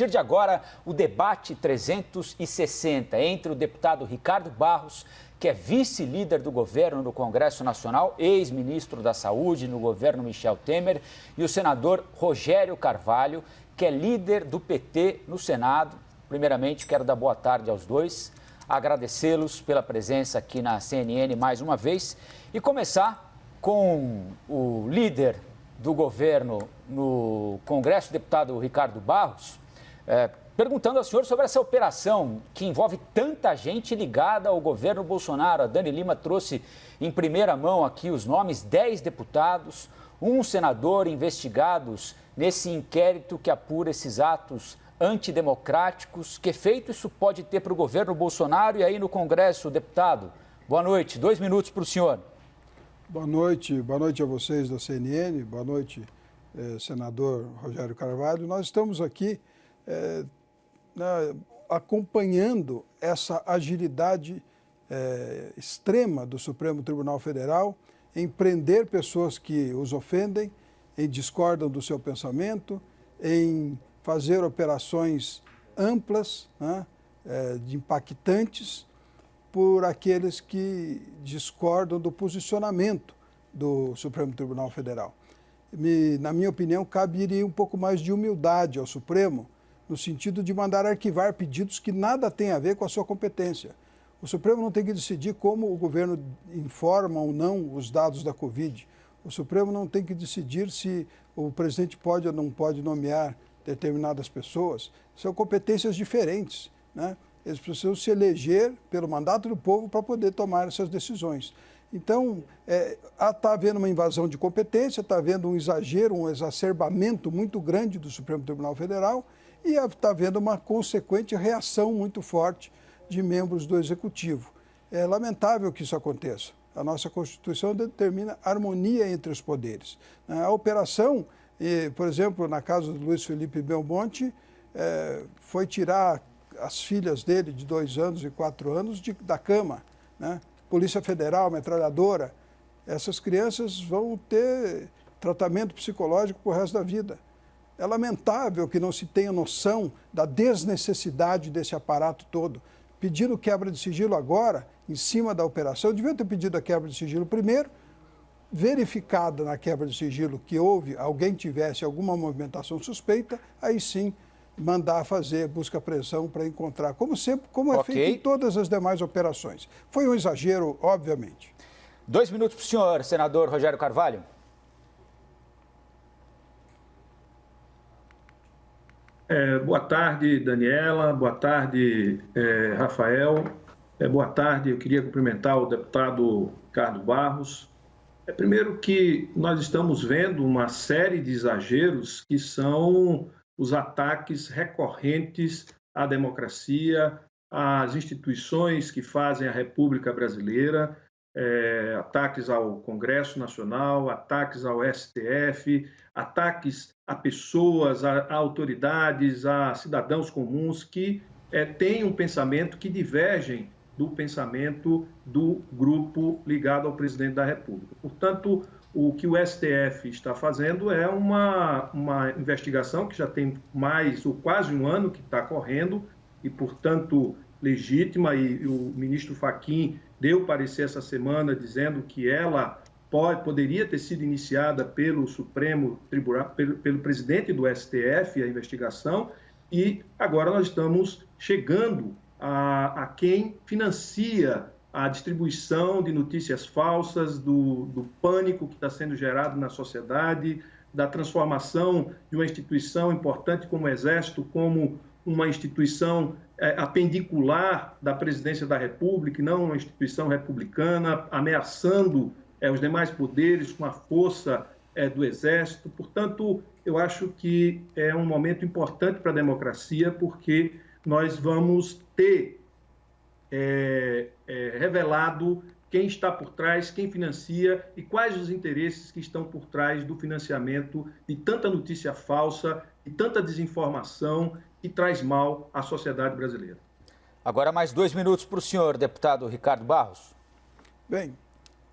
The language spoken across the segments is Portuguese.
partir de agora, o debate 360 entre o deputado Ricardo Barros, que é vice-líder do governo no Congresso Nacional, ex-ministro da Saúde no governo Michel Temer, e o senador Rogério Carvalho, que é líder do PT no Senado. Primeiramente, quero dar boa tarde aos dois, agradecê-los pela presença aqui na CNN mais uma vez e começar com o líder do governo no Congresso, o deputado Ricardo Barros, perguntando ao senhor sobre essa operação que envolve tanta gente ligada ao governo Bolsonaro. A Dani Lima trouxe em primeira mão aqui os nomes, 10 deputados, um senador investigados nesse inquérito que apura esses atos antidemocráticos. Que efeito isso pode ter para o governo Bolsonaro e aí no Congresso, deputado? Boa noite, 2 minutos para o senhor. Boa noite a vocês da CNN, boa noite, senador Rogério Carvalho. Nós estamos aqui acompanhando essa agilidade extrema do Supremo Tribunal Federal em prender pessoas que os ofendem, em discordam do seu pensamento, em fazer operações amplas, impactantes, por aqueles que discordam do posicionamento do Supremo Tribunal Federal. Na minha opinião, caberia um pouco mais de humildade ao Supremo, no sentido de mandar arquivar pedidos que nada têm a ver com a sua competência. O Supremo não tem que decidir como o governo informa ou não os dados da Covid. O Supremo não tem que decidir se o presidente pode ou não pode nomear determinadas pessoas. São competências diferentes, né? Eles precisam se eleger pelo mandato do povo para poder tomar essas decisões. Então, está havendo uma invasão de competência, está havendo um exagero, um exacerbamento muito grande do Supremo Tribunal Federal e está havendo uma consequente reação muito forte de membros do Executivo. É lamentável que isso aconteça. A nossa Constituição determina harmonia entre os poderes. A operação, por exemplo, na casa do Luiz Felipe Belmonte, foi tirar as filhas dele, de 2 anos e 4 anos, da cama, né? Polícia Federal, metralhadora. Essas crianças vão ter tratamento psicológico para o resto da vida. É lamentável que não se tenha noção da desnecessidade desse aparato todo. Pedindo quebra de sigilo agora, em cima da operação, deviam ter pedido a quebra de sigilo primeiro, verificada na quebra de sigilo que alguém tivesse alguma movimentação suspeita, aí sim mandar fazer busca-apreensão para encontrar, como sempre, como é feito em todas as demais operações. Foi um exagero, obviamente. 2 minutos para o senhor, senador Rogério Carvalho. Boa tarde, Daniela. Boa tarde, Rafael. Boa tarde. Eu queria cumprimentar o deputado Ricardo Barros. Primeiro que nós estamos vendo uma série de exageros que são os ataques recorrentes à democracia, às instituições que fazem a República Brasileira, ataques ao Congresso Nacional, ataques ao STF, ataques a pessoas, a autoridades, a cidadãos comuns que têm um pensamento que divergem do pensamento do grupo ligado ao presidente da República. Portanto, o que o STF está fazendo é uma investigação que já tem mais ou quase um ano que está correndo e, portanto, legítima, e o ministro Fachin deu parecer essa semana dizendo que ela poderia ter sido iniciada pelo Supremo Tribunal, pelo presidente do STF, a investigação, e agora nós estamos chegando a quem financia a distribuição de notícias falsas, do pânico que está sendo gerado na sociedade, da transformação de uma instituição importante como o Exército, como uma instituição apendicular da presidência da República, e não uma instituição republicana, ameaçando os demais poderes com a força do Exército. Portanto, eu acho que é um momento importante para a democracia, porque nós vamos ter revelado quem está por trás, quem financia e quais os interesses que estão por trás do financiamento de tanta notícia falsa e tanta desinformação que traz mal à sociedade brasileira. Agora mais 2 minutos para o senhor, deputado Ricardo Barros. Bem,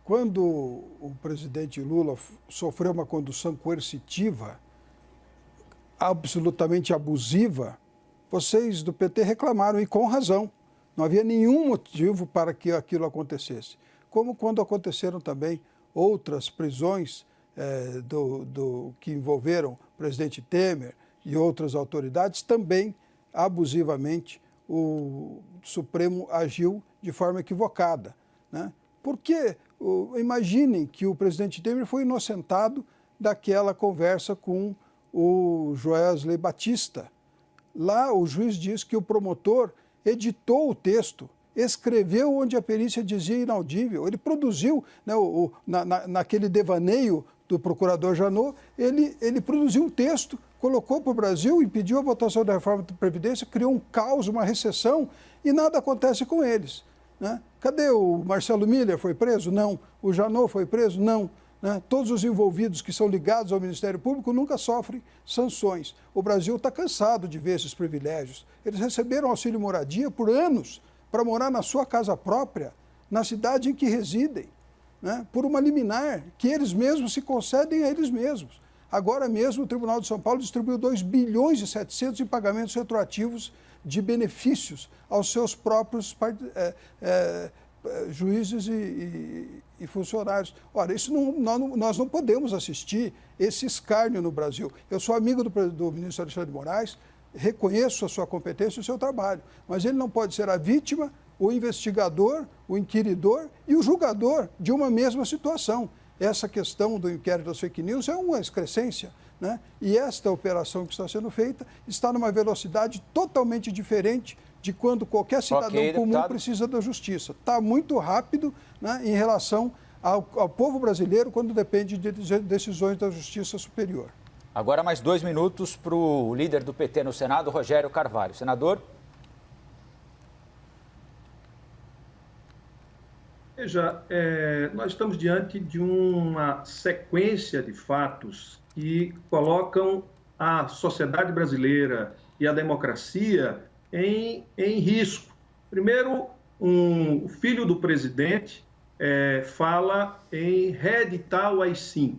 quando o presidente Lula sofreu uma condução coercitiva, absolutamente abusiva, vocês do PT reclamaram, e com razão. Não havia nenhum motivo para que aquilo acontecesse. Como quando aconteceram também outras prisões que envolveram o presidente Temer e outras autoridades, também abusivamente o Supremo agiu de forma equivocada, né? Porque imaginem que o presidente Temer foi inocentado daquela conversa com o Joesley Batista. Lá o juiz diz que o promotor editou o texto, escreveu onde a perícia dizia inaudível. Ele produziu, né, naquele devaneio do procurador Janot, ele produziu um texto, colocou para o Brasil, impediu a votação da reforma da Previdência, criou um caos, uma recessão, e nada acontece com eles, né? Cadê o Marcelo Miller? Foi preso? Não. O Janot foi preso? Não. Né? Todos os envolvidos que são ligados ao Ministério Público nunca sofrem sanções. O Brasil está cansado de ver esses privilégios. Eles receberam auxílio moradia por anos para morar na sua casa própria, na cidade em que residem, né? Por uma liminar que eles mesmos se concedem a eles mesmos. Agora mesmo o Tribunal de São Paulo distribuiu 2 bilhões e 700 em pagamentos retroativos de benefícios aos seus próprios juízes e funcionários. Ora, isso nós não podemos assistir esse escárnio no Brasil. Eu sou amigo do ministro Alexandre de Moraes, reconheço a sua competência e o seu trabalho, mas ele não pode ser a vítima, o investigador, o inquiridor e o julgador de uma mesma situação. Essa questão do inquérito das fake news é uma excrescência, né? E esta operação que está sendo feita está numa velocidade totalmente diferente de quando qualquer cidadão comum precisa da justiça. Está muito rápido, né, em relação ao povo brasileiro quando depende de decisões da Justiça Superior. Agora mais 2 minutos para o líder do PT no Senado, Rogério Carvalho. Senador. Veja, nós estamos diante de uma sequência de fatos que colocam a sociedade brasileira e a democracia em risco. Primeiro, o filho do presidente fala em reeditar o AI-5,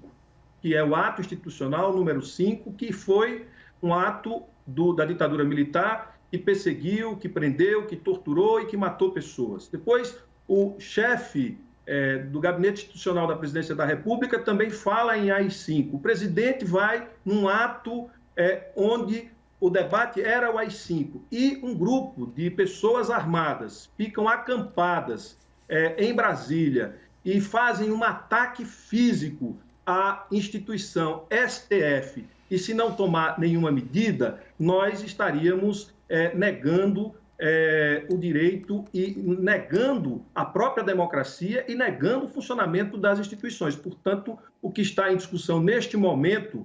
que é o ato institucional número 5, que foi um ato da ditadura militar que perseguiu, que prendeu, que torturou e que matou pessoas. Depois, o chefe do Gabinete Institucional da Presidência da República também fala em AI-5. O presidente vai num ato onde o debate era o AI-5 e um grupo de pessoas armadas ficam acampadas em Brasília e fazem um ataque físico à instituição STF. E se não tomar nenhuma medida, nós estaríamos negando o direito e negando a própria democracia e negando o funcionamento das instituições. Portanto, o que está em discussão neste momento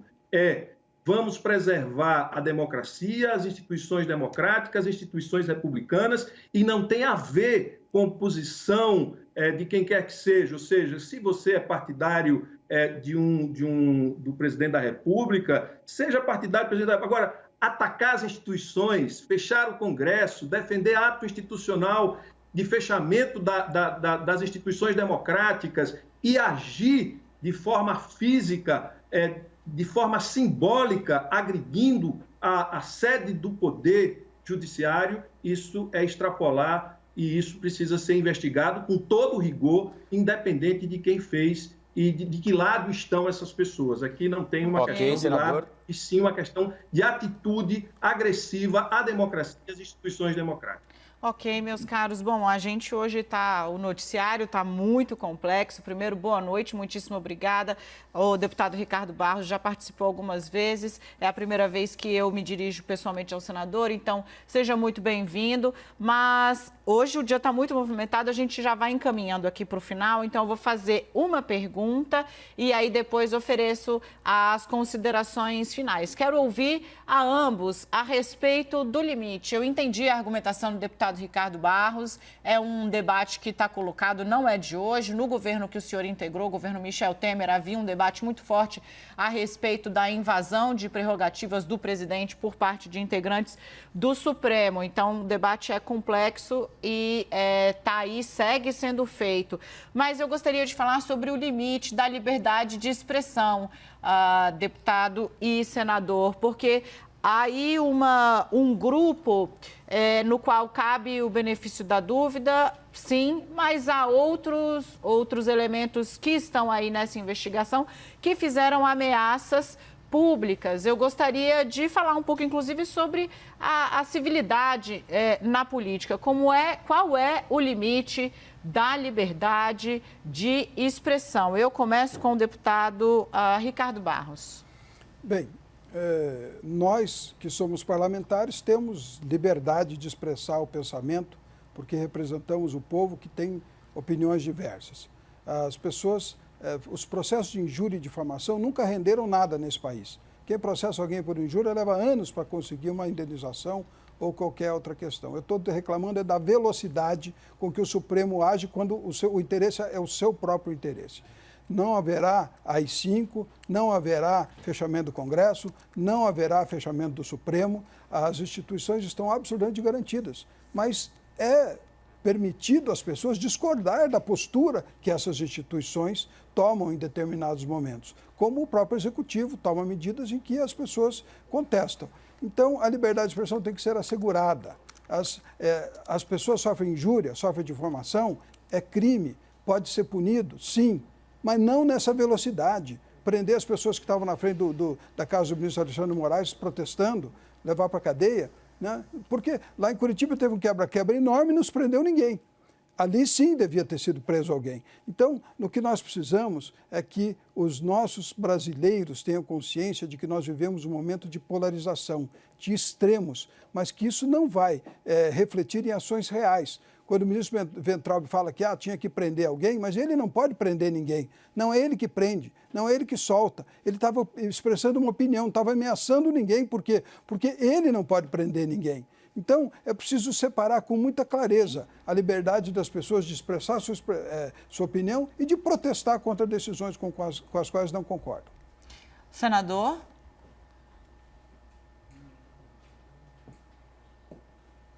vamos preservar a democracia, as instituições democráticas, as instituições republicanas, e não tem a ver com posição de quem quer que seja. Ou seja, se você é partidário do presidente da República, seja partidário do presidente da República. Agora, atacar as instituições, fechar o Congresso, defender ato institucional de fechamento das instituições democráticas e agir de forma física, de forma simbólica, agredindo a sede do poder judiciário, isso é extrapolar e isso precisa ser investigado com todo o rigor, independente de quem fez e de que lado estão essas pessoas. Aqui não tem uma questão de lado, e sim uma questão de atitude agressiva à democracia e às instituições democráticas. Ok, meus caros. Bom, a gente hoje o noticiário está muito complexo. Primeiro, boa noite, muitíssimo obrigada. O deputado Ricardo Barros já participou algumas vezes. É a primeira vez que eu me dirijo pessoalmente ao senador, então seja muito bem-vindo. Mas hoje o dia está muito movimentado, a gente já vai encaminhando aqui para o final, então eu vou fazer uma pergunta e aí depois ofereço as considerações finais. Quero ouvir a ambos a respeito do limite. Eu entendi a argumentação do deputado Ricardo Barros, é um debate que está colocado, não é de hoje. No governo que o senhor integrou, o governo Michel Temer, havia um debate muito forte a respeito da invasão de prerrogativas do presidente por parte de integrantes do Supremo. Então, o debate é complexo e está aí, segue sendo feito. Mas eu gostaria de falar sobre o limite da liberdade de expressão, deputado e senador, porque aí um grupo no qual cabe o benefício da dúvida, sim, mas há outros elementos que estão aí nessa investigação que fizeram ameaças públicas. Eu gostaria de falar um pouco, inclusive, sobre a civilidade na política. Qual é o limite da liberdade de expressão? Eu começo com o deputado Ricardo Barros. Bem, nós que somos parlamentares temos liberdade de expressar o pensamento, porque representamos o povo que tem opiniões diversas. As pessoas, os processos de injúria e difamação nunca renderam nada nesse país. Quem processa alguém por injúria leva anos para conseguir uma indenização ou qualquer outra questão. Eu estou reclamando da velocidade com que o Supremo age quando o interesse é o seu próprio interesse. Não haverá AI-5, não haverá fechamento do Congresso, não haverá fechamento do Supremo. As instituições estão absolutamente garantidas, mas é permitido às pessoas discordar da postura que essas instituições tomam em determinados momentos, como o próprio Executivo toma medidas em que as pessoas contestam. Então, a liberdade de expressão tem que ser assegurada. As pessoas sofrem injúria, sofrem difamação, é crime, pode ser punido, sim, mas não nessa velocidade. Prender as pessoas que estavam na frente da casa do ministro Alexandre de Moraes protestando, levar para a cadeia, né? Porque lá em Curitiba teve um quebra-quebra enorme e não se prendeu ninguém. Ali sim devia ter sido preso alguém. Então, o que nós precisamos é que os nossos brasileiros tenham consciência de que nós vivemos um momento de polarização, de extremos, mas que isso não vai refletir em ações reais. Quando o ministro Weintraub fala que tinha que prender alguém, mas ele não pode prender ninguém. Não é ele que prende, não é ele que solta. Ele estava expressando uma opinião, não estava ameaçando ninguém, porque ele não pode prender ninguém. Então, é preciso separar com muita clareza a liberdade das pessoas de expressar sua opinião e de protestar contra decisões com as quais não concordam. Senador?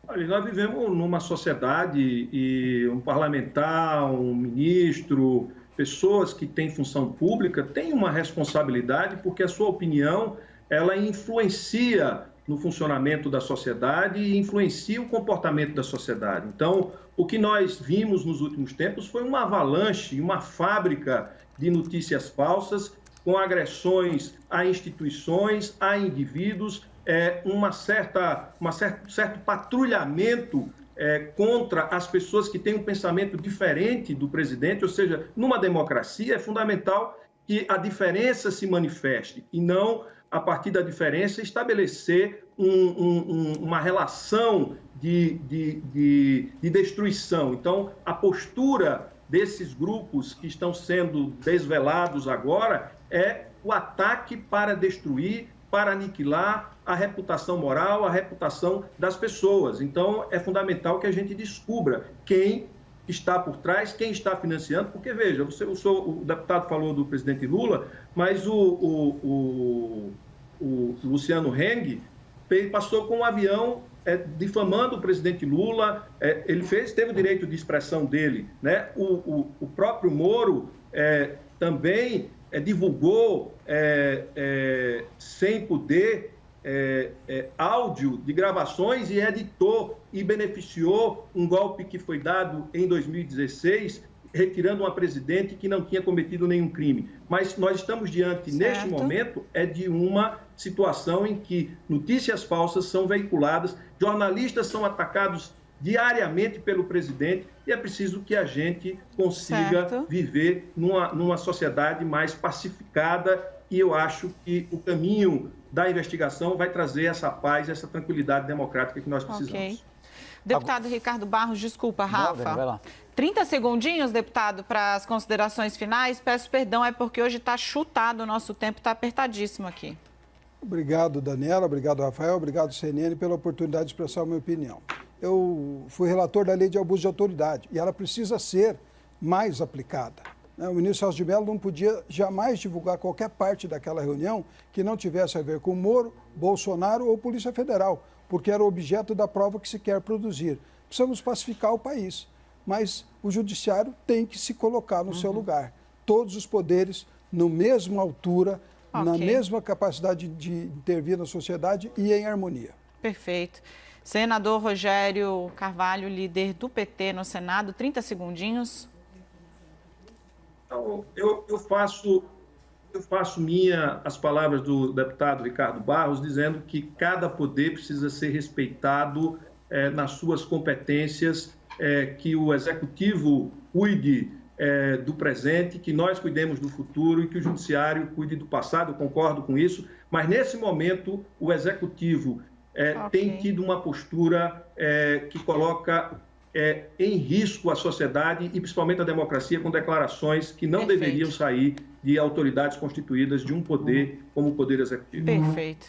Olha, nós vivemos numa sociedade e um parlamentar, um ministro, pessoas que têm função pública têm uma responsabilidade porque a sua opinião ela influencia no funcionamento da sociedade e influencia o comportamento da sociedade. Então, o que nós vimos nos últimos tempos foi uma avalanche, uma fábrica de notícias falsas com agressões a instituições, a indivíduos, um certo patrulhamento contra as pessoas que têm um pensamento diferente do presidente, ou seja, numa democracia é fundamental que a diferença se manifeste e não, a partir da diferença, estabelecer uma relação de destruição. Então, a postura desses grupos que estão sendo desvelados agora é o ataque para destruir, para aniquilar a reputação moral, a reputação das pessoas. Então, é fundamental que a gente descubra quem está por trás, quem está financiando, porque, veja, o deputado falou do presidente Lula, mas o Luciano Heng passou com um avião difamando o presidente Lula, ele teve o direito de expressão dele, né? O próprio Moro também divulgou sem poder áudio de gravações e editou e beneficiou um golpe que foi dado em 2016, retirando uma presidente que não tinha cometido nenhum crime. Mas nós estamos diante, neste momento, de uma situação em que notícias falsas são veiculadas, jornalistas são diariamente pelo presidente e é preciso que a gente consiga viver numa sociedade mais pacificada e eu acho que o caminho da investigação vai trazer essa paz, essa tranquilidade democrática que nós precisamos. Okay. Deputado Ricardo Barros, desculpa, Rafa. Não, vai lá. 30 segundinhos, deputado, para as considerações finais. Peço perdão, é porque hoje está chutado o nosso tempo, está apertadíssimo aqui. Obrigado, Daniela, obrigado, Rafael, obrigado, CNN, pela oportunidade de expressar a minha opinião. Eu fui relator da lei de abuso de autoridade e ela precisa ser mais aplicada. O ministro Celso de Mello não podia jamais divulgar qualquer parte daquela reunião que não tivesse a ver com Moro, Bolsonaro ou Polícia Federal, porque era o objeto da prova que se quer produzir. Precisamos pacificar o país, mas o judiciário tem que se colocar no seu lugar. Todos os poderes, na mesma altura, na mesma capacidade de intervir na sociedade e em harmonia. Perfeito. Senador Rogério Carvalho, líder do PT no Senado, 30 segundinhos. Então, eu faço minha as palavras do deputado Ricardo Barros, dizendo que cada poder precisa ser respeitado nas suas competências, que o Executivo cuide do presente, que nós cuidemos do futuro e que o Judiciário cuide do passado. Eu concordo com isso, mas nesse momento o Executivo tem tido uma postura que coloca em risco a sociedade e principalmente a democracia, com declarações que não deveriam sair de autoridades constituídas de um poder como o Poder Executivo. Perfeito.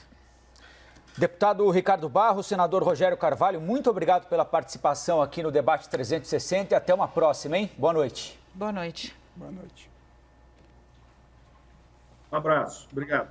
Deputado Ricardo Barros, senador Rogério Carvalho, muito obrigado pela participação aqui no Debate 360 e até uma próxima, hein? Boa noite. Boa noite. Boa noite. Um abraço. Obrigado.